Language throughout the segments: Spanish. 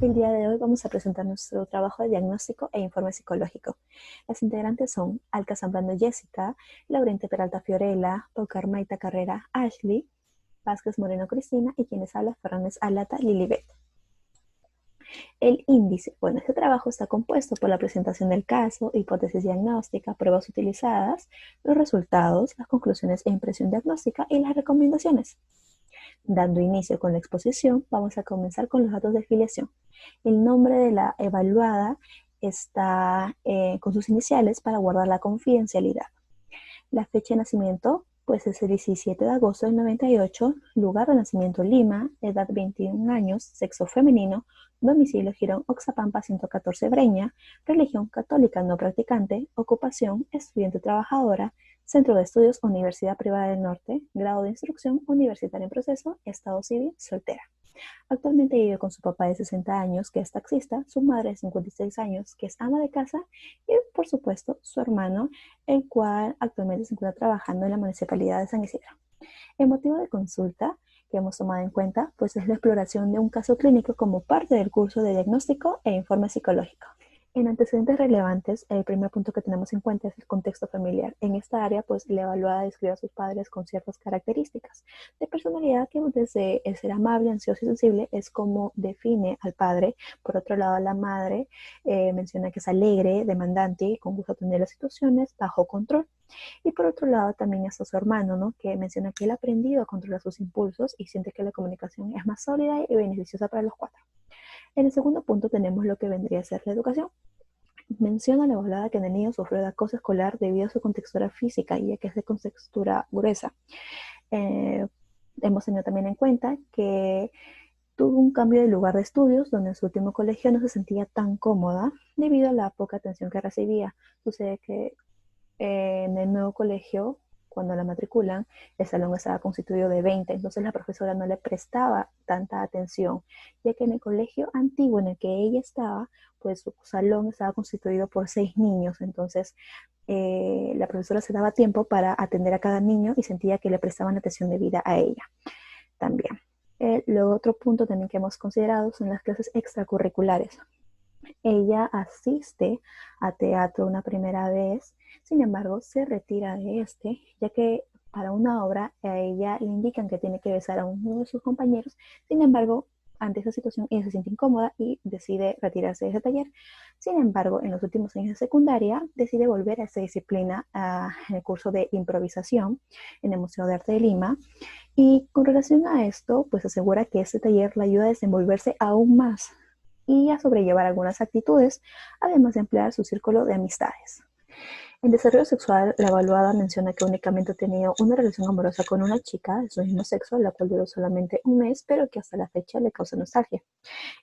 El día de hoy vamos a presentar nuestro trabajo de diagnóstico e informe psicológico. Las integrantes son Alka Zambrano Jessica, Laurente Peralta Fiorella, Paucar Maita Carrera Ashley, Vázquez Moreno Cristina y quienes habla Fernández Alata Lilibet. El índice. Bueno, este trabajo está compuesto por la presentación del caso, hipótesis diagnóstica, pruebas utilizadas, los resultados, las conclusiones e impresión diagnóstica y las recomendaciones. Dando inicio con la exposición, vamos a comenzar con los datos de filiación. El nombre de la evaluada está con sus iniciales para guardar la confidencialidad. La fecha de nacimiento pues es el 17 de agosto del 98, lugar de nacimiento Lima, edad 21 años, sexo femenino, domicilio Girón Oxapampa 114 Breña, religión católica no practicante, ocupación estudiante trabajadora, centro de estudios Universidad Privada del Norte, grado de instrucción universitario en proceso, estado civil soltera. Actualmente vive con su papá de 60 años, que es taxista, su madre de 56 años, que es ama de casa, y por supuesto su hermano, el cual actualmente se encuentra trabajando en la Municipalidad de San Isidro. El motivo de consulta que hemos tomado en cuenta pues es la exploración de un caso clínico como parte del curso de diagnóstico e informe psicológico. En antecedentes relevantes, el primer punto que tenemos en cuenta es el contexto familiar. En esta área, pues, la evaluada describe a sus padres con ciertas características de personalidad que desde el ser amable, ansioso y sensible es como define al padre. Por otro lado, la madre menciona que es alegre, demandante y con gusto atender las situaciones, bajo control. Y por otro lado también está su hermano, ¿no? Que menciona que él ha aprendido a controlar sus impulsos y siente que la comunicación es más sólida y beneficiosa para los cuatro. En el segundo punto tenemos lo que vendría a ser la educación. Menciona la evaluada que en el niño sufrió de acoso escolar debido a su contextura física y ya que es de contextura gruesa. Hemos tenido también en cuenta que tuvo un cambio de lugar de estudios donde en su último colegio no se sentía tan cómoda debido a la poca atención que recibía. Sucede que en el nuevo colegio, cuando la matriculan, el salón estaba constituido de 20, entonces la profesora no le prestaba tanta atención, ya que en el colegio antiguo en el que ella estaba, pues su salón estaba constituido por 6 niños, entonces la profesora se daba tiempo para atender a cada niño y sentía que le prestaban atención debida a ella también. Luego otro punto también que hemos considerado son las clases extracurriculares. Ella asiste a teatro una primera vez, sin embargo, se retira de este, ya que para una obra a ella le indican que tiene que besar a uno de sus compañeros. Sin embargo, ante esa situación ella se siente incómoda y decide retirarse de ese taller. Sin embargo, en los últimos años de secundaria decide volver a esta disciplina en el curso de improvisación en el Museo de Arte de Lima. Y con relación a esto, pues asegura que este taller la ayuda a desenvolverse aún más y a sobrellevar algunas actitudes, además de ampliar su círculo de amistades. En desarrollo sexual, la evaluada menciona que únicamente ha tenido una relación amorosa con una chica de su mismo sexo, la cual duró solamente un mes, pero que hasta la fecha le causa nostalgia.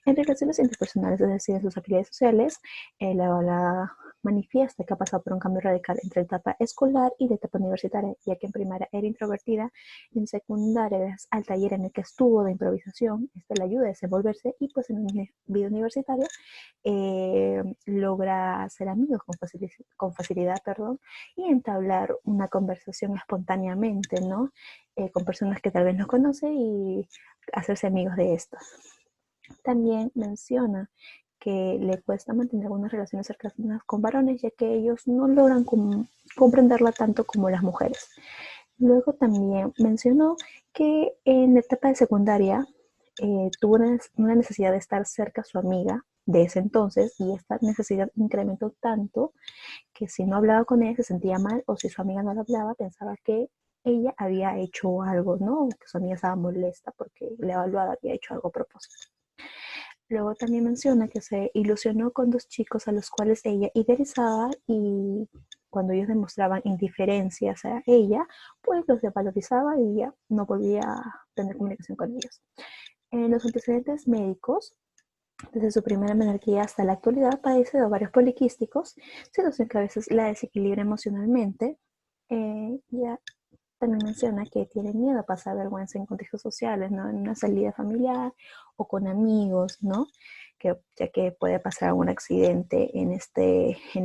En relaciones interpersonales, es decir, en sus habilidades sociales, la evaluada manifiesta que ha pasado por un cambio radical entre la etapa escolar y la etapa universitaria, ya que en primaria era introvertida, en secundaria, gracias al taller en el que estuvo de improvisación, este le ayuda a desenvolverse y pues en la vida universitaria logra hacer amigos con facilidad, perdón, y entablar una conversación espontáneamente, ¿no? Con personas que tal vez no conoce y hacerse amigos de estos. También menciona que le cuesta mantener algunas relaciones cercanas con varones, ya que ellos no logran comprenderla tanto como las mujeres. Luego también mencionó que en la etapa de secundaria tuvo una necesidad de estar cerca a su amiga de ese entonces y esta necesidad incrementó tanto que si no hablaba con ella se sentía mal o si su amiga no le hablaba pensaba que ella había hecho algo, ¿no? Que su amiga estaba molesta porque la evaluada había hecho algo a propósito. Luego también menciona que se ilusionó con dos chicos a los cuales ella idealizaba y cuando ellos demostraban indiferencia hacia ella, pues los desvalorizaba y ya no volvía a tener comunicación con ellos. En los antecedentes médicos, desde su primera menarquía hasta la actualidad, padece de ovarios poliquísticos, situación que a veces la desequilibra emocionalmente. Ya también menciona que tiene miedo a pasar vergüenza en contextos sociales, ¿no? En una salida familiar o con amigos, ¿no? Que, ya que puede pasar algún accidente en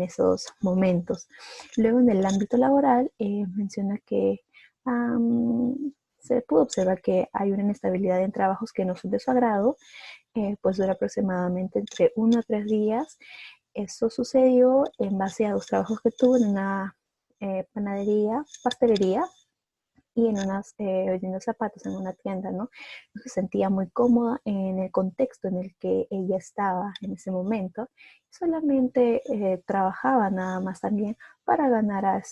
esos momentos. Luego en el ámbito laboral menciona que se pudo observar que hay una inestabilidad en trabajos que no son de su agrado, pues dura aproximadamente entre 1 a 3 días. Eso sucedió en base a 2 trabajos que tuvo en una panadería, pastelería, y en unas vendiendo zapatos en una tienda, ¿no? No se sentía muy cómoda en el contexto en el que ella estaba en ese momento. Solamente trabajaba nada más también para ganar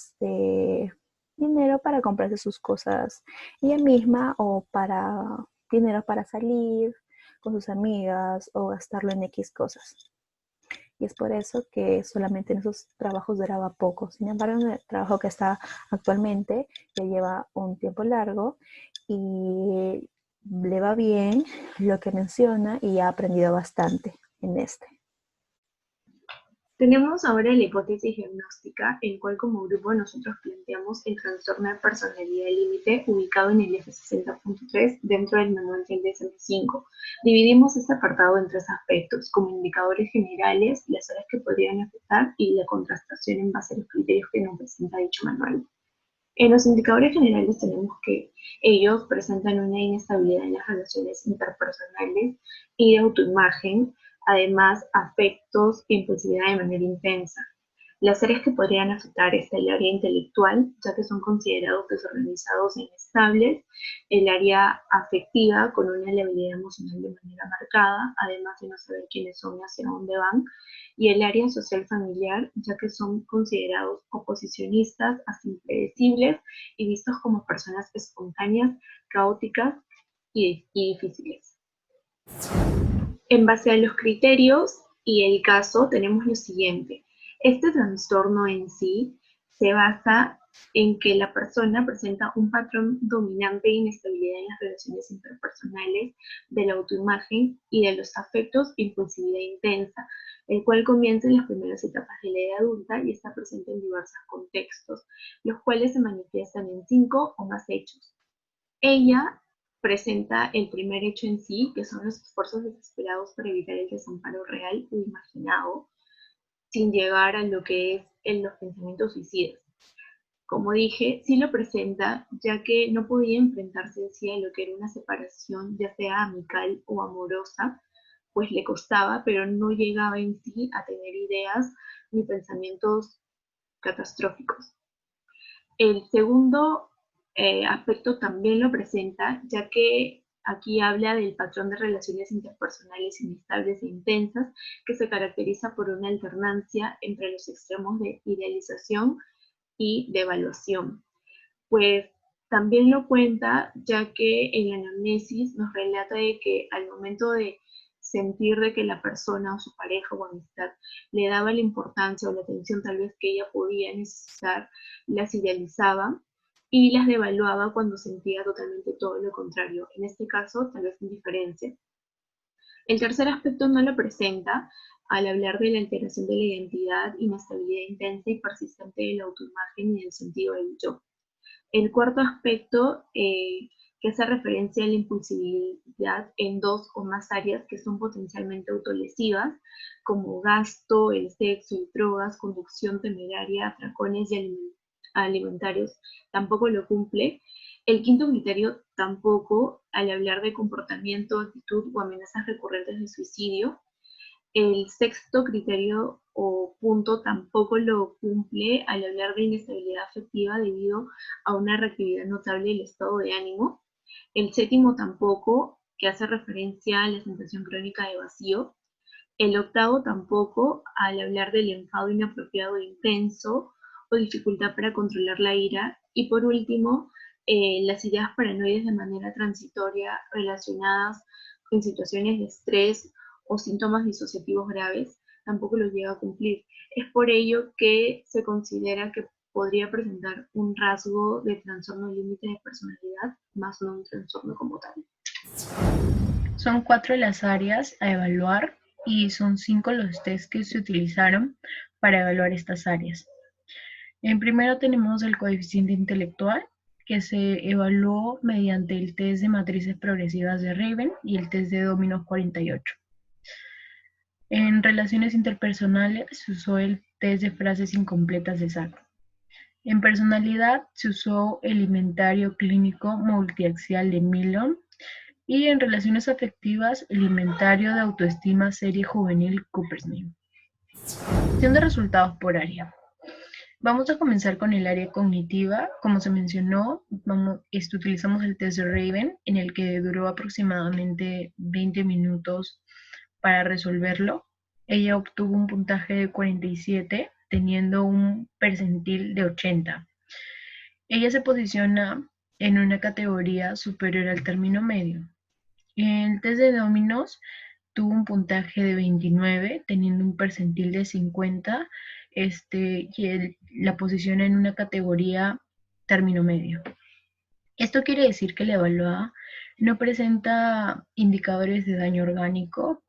dinero para comprarse sus cosas ella misma o para dinero para salir con sus amigas o gastarlo en X cosas. Y es por eso que solamente en esos trabajos duraba poco. Sin embargo, en el trabajo que está actualmente ya lleva un tiempo largo y le va bien lo que menciona y ha aprendido bastante en este. Tenemos ahora la hipótesis diagnóstica, en cual como grupo nosotros planteamos el trastorno de personalidad límite ubicado en el F60.3 dentro del manual del DSM-5. Dividimos este apartado en 3 aspectos, como indicadores generales, las áreas que podrían afectar y la contrastación en base a los criterios que nos presenta dicho manual. En los indicadores generales tenemos que ellos presentan una inestabilidad en las relaciones interpersonales y de autoimagen, además afectos e impulsividad de manera intensa. Las áreas que podrían afectar es el área intelectual, ya que son considerados desorganizados e inestables, el área afectiva con una labilidad emocional de manera marcada, además de no saber quiénes son y hacia dónde van, y el área social familiar, ya que son considerados oposicionistas, así impredecibles y vistos como personas espontáneas, caóticas y difíciles. En base a los criterios y el caso tenemos lo siguiente. Este trastorno en sí se basa en que la persona presenta un patrón dominante de inestabilidad en las relaciones interpersonales, de la autoimagen y de los afectos e impulsividad intensa, el cual comienza en las primeras etapas de la edad adulta y está presente en diversos contextos, los cuales se manifiestan en 5 o más hechos. Ella presenta el primer hecho en sí, que son los esfuerzos desesperados para evitar el desamparo real o imaginado, sin llegar a lo que es los pensamientos suicidas. Como dije, sí lo presenta, ya que no podía enfrentarse en sí a lo que era una separación, ya sea amical o amorosa, pues le costaba, pero no llegaba en sí a tener ideas ni pensamientos catastróficos. El segundo aspecto también lo presenta, ya que aquí habla del patrón de relaciones interpersonales inestables e intensas, que se caracteriza por una alternancia entre los extremos de idealización y de evaluación. Pues también lo cuenta, ya que en la anamnesis nos relata de que al momento de sentir de que la persona o su pareja o amistad le daba la importancia o la atención tal vez que ella podía necesitar, las idealizaba y las devaluaba cuando sentía totalmente todo lo contrario, en este caso tal vez indiferencia. El tercer aspecto no lo presenta al hablar de la alteración de la identidad, inestabilidad intensa y persistente de la autoimagen y del sentido del yo. El cuarto aspecto que hace referencia a la impulsividad en 2 o más áreas que son potencialmente autolesivas, como gasto, el sexo y drogas, conducción temeraria, atracones y alimentarios, tampoco lo cumple. El quinto criterio tampoco, al hablar de comportamiento, actitud o amenazas recurrentes de suicidio. El sexto criterio o punto tampoco lo cumple al hablar de inestabilidad afectiva debido a una reactividad notable del estado de ánimo. El séptimo tampoco, que hace referencia a la sensación crónica de vacío. El octavo tampoco, al hablar del enfado inapropiado e intenso o dificultad para controlar la ira. Y por último, las ideas paranoides de manera transitoria relacionadas con situaciones de estrés o síntomas disociativos graves, tampoco los llega a cumplir. Es por ello que se considera que podría presentar un rasgo de trastorno límite de personalidad, más no un trastorno como tal. Son 4 las áreas a evaluar y son 5 los tests que se utilizaron para evaluar estas áreas. En primero tenemos el coeficiente intelectual, que se evaluó mediante el test de matrices progresivas de Raven y el test de Domino 48. En relaciones interpersonales se usó el test de frases incompletas de Sacco. En personalidad se usó el inventario clínico multiaxial de Millon y en relaciones afectivas el inventario de autoestima serie juvenil Coopersmith. Gestión de resultados por área. Vamos a comenzar con el área cognitiva. Como se mencionó, utilizamos el test de Raven, en el que duró aproximadamente 20 minutos para resolverlo. Ella obtuvo un puntaje de 47, teniendo un percentil de 80. Ella se posiciona en una categoría superior al término medio. En el test de Dominos tuvo un puntaje de 29, teniendo un percentil de 50, y la posiciona en una categoría término medio. Esto quiere decir que la evaluada no presenta indicadores de daño orgánico.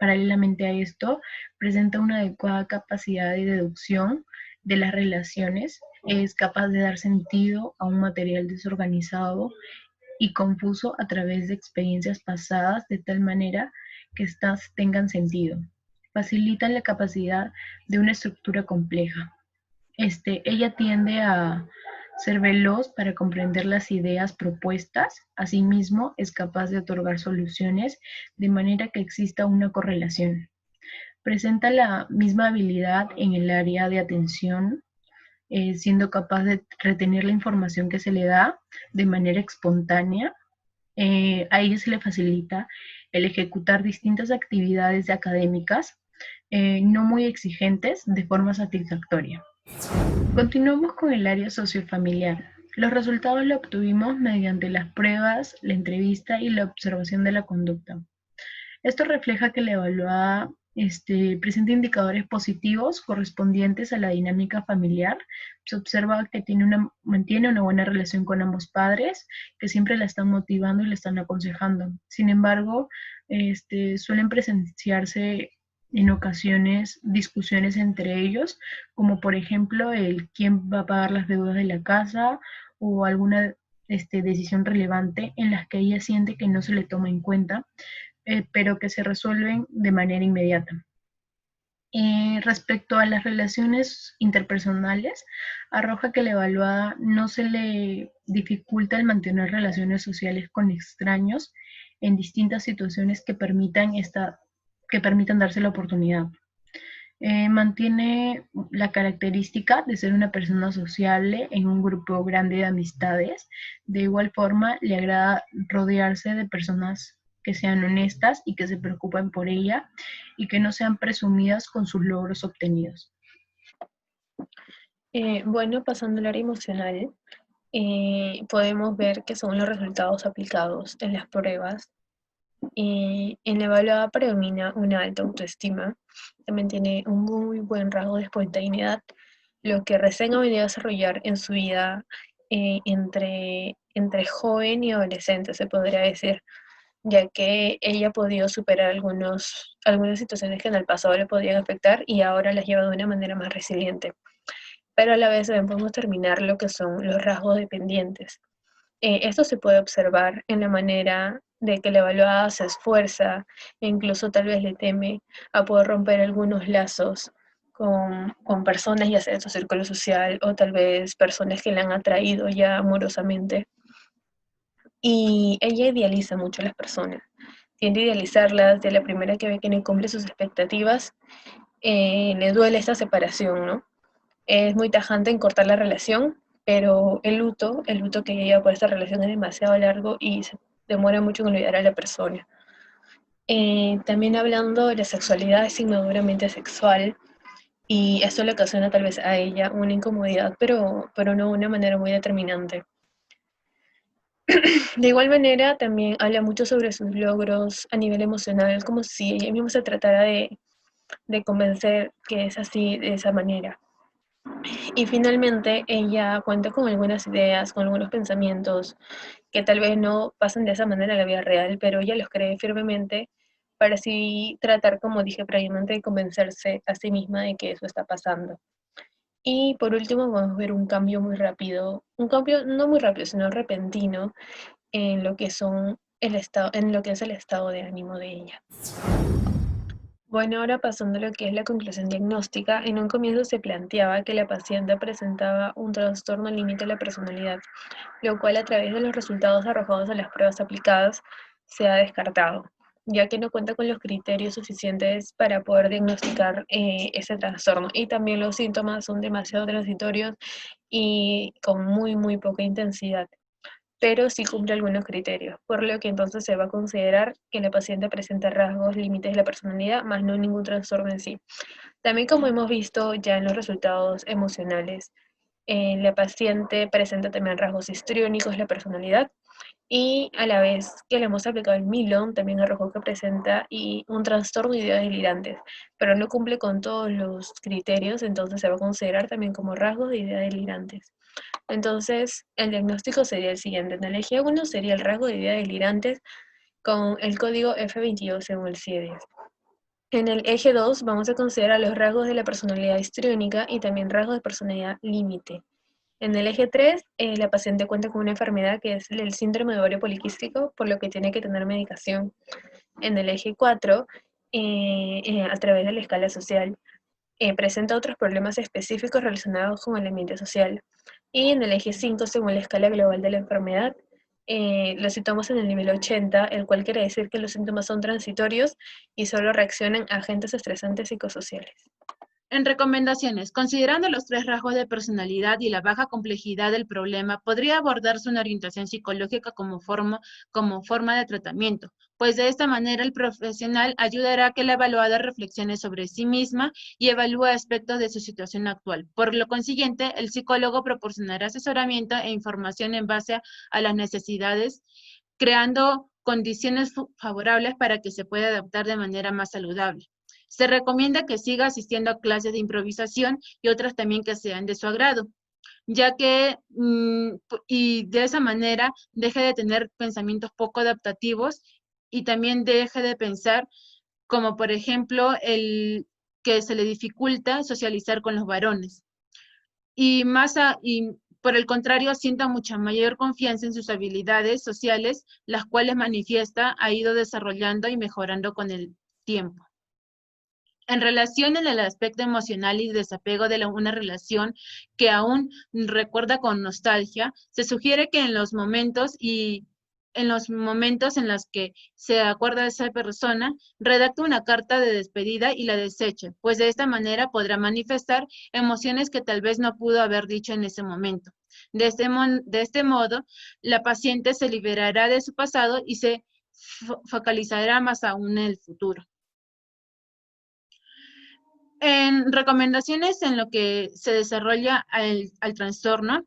Paralelamente a esto, presenta una adecuada capacidad de deducción de las relaciones, es capaz de dar sentido a un material desorganizado y confuso a través de experiencias pasadas de tal manera que éstas tengan sentido. Facilitan la capacidad de una estructura compleja. Ella tiende a ser veloz para comprender las ideas propuestas. Asimismo, es capaz de otorgar soluciones de manera que exista una correlación. Presenta la misma habilidad en el área de atención, siendo capaz de retener la información que se le da de manera espontánea. A ella se le facilita el ejecutar distintas actividades académicas no muy exigentes de forma satisfactoria. Continuamos con el área sociofamiliar. Los resultados los obtuvimos mediante las pruebas, la entrevista y la observación de la conducta. Esto refleja que la evaluada presenta indicadores positivos correspondientes a la dinámica familiar. Se observa que mantiene una buena relación con ambos padres, que siempre la están motivando y la están aconsejando. Sin embargo, suelen presenciarse en ocasiones discusiones entre ellos, como por ejemplo el quién va a pagar las deudas de la casa o alguna decisión relevante en las que ella siente que no se le toma en cuenta, pero que se resuelven de manera inmediata. Respecto a las relaciones interpersonales, arroja que la evaluada no se le dificulta el mantener relaciones sociales con extraños en distintas situaciones que permitan darse la oportunidad. Mantiene la característica de ser una persona sociable en un grupo grande de amistades. De igual forma, le agrada rodearse de personas que sean honestas y que se preocupen por ella y que no sean presumidas con sus logros obtenidos. Bueno, pasando al área emocional, podemos ver que son los resultados aplicados en las pruebas. En la evaluada predomina una alta autoestima, también tiene un muy buen rasgo de espontaneidad, lo que recién ha venido a desarrollar en su vida entre joven y adolescente, se podría decir, ya que ella ha podido superar algunas situaciones que en el pasado le podían afectar y ahora las lleva de una manera más resiliente. Pero a la vez también podemos terminar lo que son los rasgos dependientes. Esto se puede observar en la manera de que la evaluada se esfuerza e incluso tal vez le teme a poder romper algunos lazos con personas, ya sea de su círculo social o tal vez personas que la han atraído ya amorosamente. Y ella idealiza mucho a las personas, tiende a idealizarlas de la primera que ve que no cumple sus expectativas. Le duele esta separación, ¿no? Es muy tajante en cortar la relación, pero el luto que ella lleva por esta relación es demasiado largo y se demora mucho en olvidar a la persona. También hablando de la sexualidad, es inmaduramente sexual y esto le ocasiona tal vez a ella una incomodidad, pero no de una manera muy determinante. De igual manera, también habla mucho sobre sus logros a nivel emocional, como si ella misma se tratara de convencer que es así, de esa manera. Y finalmente, ella cuenta con algunas ideas, con algunos pensamientos que tal vez no pasan de esa manera en la vida real, pero ella los cree firmemente para así tratar, como dije previamente, de convencerse a sí misma de que eso está pasando. Y por último, vamos a ver un cambio muy rápido, un cambio no muy rápido, sino repentino en lo que es el estado de ánimo de ella. Bueno, ahora pasando a lo que es la conclusión diagnóstica, en un comienzo se planteaba que la paciente presentaba un trastorno límite de la personalidad, lo cual a través de los resultados arrojados a las pruebas aplicadas se ha descartado, ya que no cuenta con los criterios suficientes para poder diagnosticar ese trastorno. Y también los síntomas son demasiado transitorios y con muy poca intensidad, pero sí cumple algunos criterios, por lo que entonces se va a considerar que la paciente presenta rasgos límites de la personalidad, más no ningún trastorno en sí. También, como hemos visto ya en los resultados emocionales, la paciente presenta también rasgos histriónicos de la personalidad, y a la vez que le hemos aplicado el Milon, también arrojó que presenta un trastorno de ideas delirantes, pero no cumple con todos los criterios, entonces se va a considerar también como rasgos de ideas delirantes. Entonces, el diagnóstico sería el siguiente. En el eje 1 sería el rasgo de ideas delirantes con el código F22 según el CIE-10. En el eje 2 vamos a considerar los rasgos de la personalidad histriónica y también rasgos de personalidad límite. En el eje 3, la paciente cuenta con una enfermedad que es el síndrome de ovario poliquístico, por lo que tiene que tener medicación. En el eje 4, a través de la escala social, presenta otros problemas específicos relacionados con el ambiente social. Y en el eje 5, según la escala global de la enfermedad, lo situamos en el nivel 80, el cual quiere decir que los síntomas son transitorios y solo reaccionan a agentes estresantes psicosociales. En recomendaciones, considerando los 3 rasgos de personalidad y la baja complejidad del problema, podría abordarse una orientación psicológica como forma de tratamiento, pues de esta manera el profesional ayudará a que la evaluada reflexione sobre sí misma y evalúe aspectos de su situación actual. Por lo consiguiente, el psicólogo proporcionará asesoramiento e información en base a las necesidades, creando condiciones favorables para que se pueda adaptar de manera más saludable. Se recomienda que siga asistiendo a clases de improvisación y otras también que sean de su agrado, ya que, y de esa manera, deje de tener pensamientos poco adaptativos y también deje de pensar, como por ejemplo, el que se le dificulta socializar con los varones. Y por el contrario, sienta mucha mayor confianza en sus habilidades sociales, las cuales manifiesta ha ido desarrollando y mejorando con el tiempo. En relación en el aspecto emocional y desapego de una relación que aún recuerda con nostalgia, se sugiere que en los momentos en los que se acuerda de esa persona, redacte una carta de despedida y la deseche, pues de esta manera podrá manifestar emociones que tal vez no pudo haber dicho en ese momento. De este modo, la paciente se liberará de su pasado y se focalizará más aún en el futuro. En recomendaciones en lo que se desarrolla al trastorno,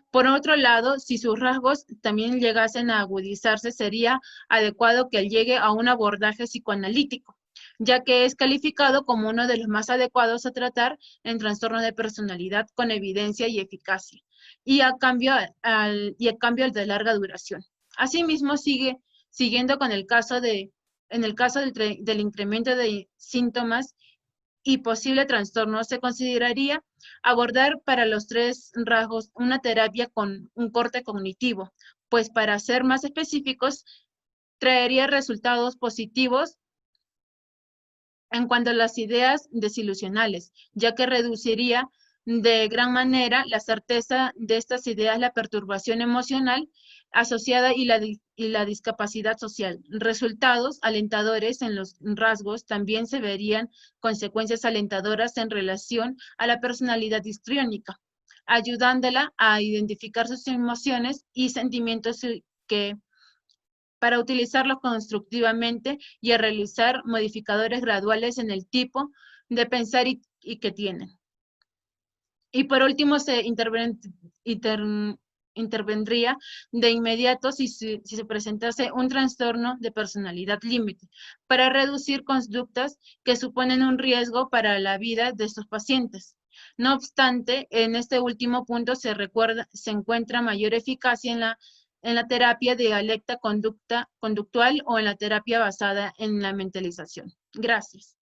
por otro lado, si sus rasgos también llegasen a agudizarse, sería adecuado que él llegue a un abordaje psicoanalítico, ya que es calificado como uno de los más adecuados a tratar en trastorno de personalidad con evidencia y eficacia, y a cambio de larga duración. Asimismo, siguiendo con el caso del incremento de síntomas y posible trastorno, se consideraría abordar para los 3 rasgos una terapia con un corte cognitivo, pues para ser más específicos, traería resultados positivos en cuanto a las ideas desilusionales, ya que reduciría de gran manera la certeza de estas ideas, la perturbación emocional asociada y la discapacidad social. Resultados alentadores en los rasgos también se verían consecuencias alentadoras en relación a la personalidad histriónica, ayudándola a identificar sus emociones y sentimientos para utilizarlos constructivamente y a realizar modificadores graduales en el tipo de pensar y que tienen. Y por último, se intervendría de inmediato si se presentase un trastorno de personalidad límite, para reducir conductas que suponen un riesgo para la vida de estos pacientes. No obstante, en este último punto se encuentra mayor eficacia en la terapia dialéctica conductual o en la terapia basada en la mentalización. Gracias.